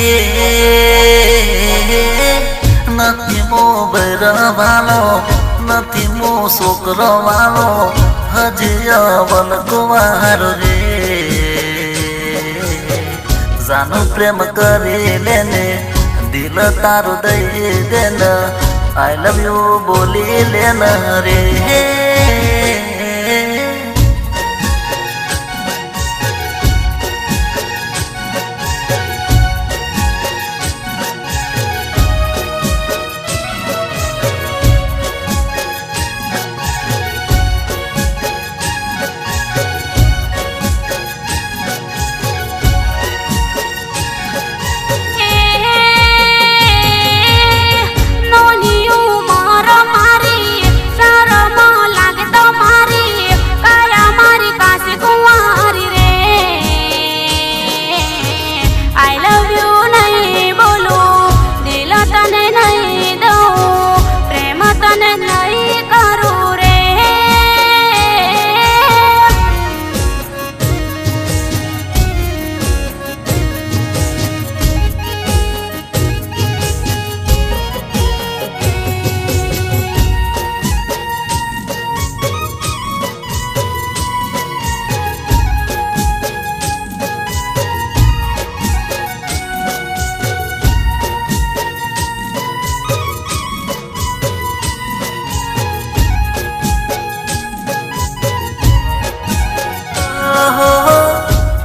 હે નથી મો ભરવાલો નથી મો છોકરો વાલો હજી અવલ કુંવાર રે જાનું પ્રેમ કરી લેને દિલ તારું દઈ દેને આઈ લવ યુ બોલી લેને રે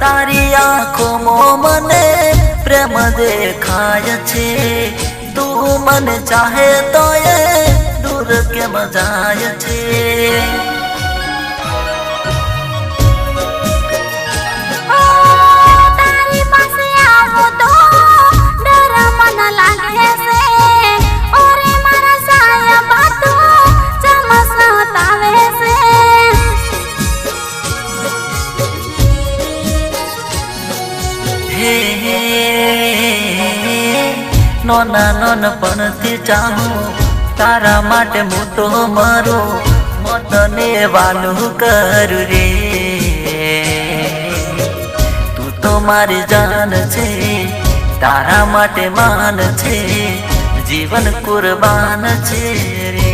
તારી આંખોમાં મને પ્રેમ દેખાય છે તું મને ચાહે તો એ દૂર કેમ જાય છે તારી પાસે આવું તો ડર મને લાગે છે ઓરે મારા સાયા તો ચમસતાવે છે નોના નોનપણથી ચાહું તારા માટે હું તો મારો મોતને વાલું કરું રે તું તો મારી જાન છે તારા માટે માન છે જીવન કુરબાન છે રે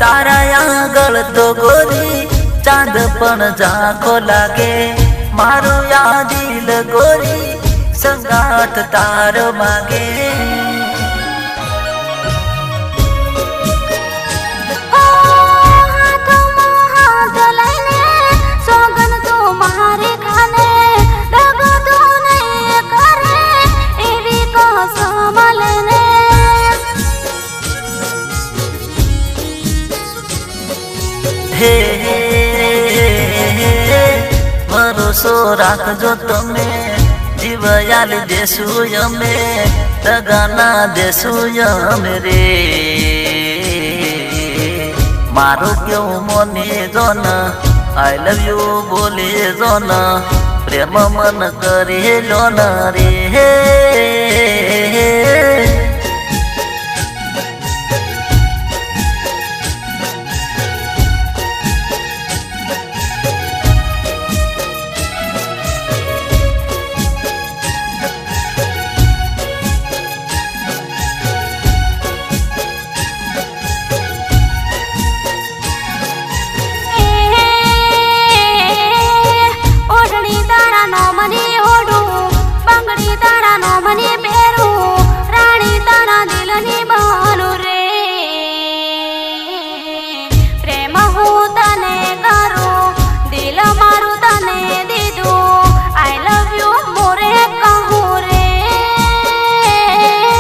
તારા આગળ તો ગોરી ચાંદ પણ ઝાંખો લાગે મારું યાદીલ ગોરી સંગાથ તારો માગે હે ભરોસો રાખજો તમે જીવ યાલી દેશું અમે દગાના દેશું અમે રે મારું કેવું મોને જોન આઈ લવ યુ બોલે જોન પ્રેમ મન કરે લોન રે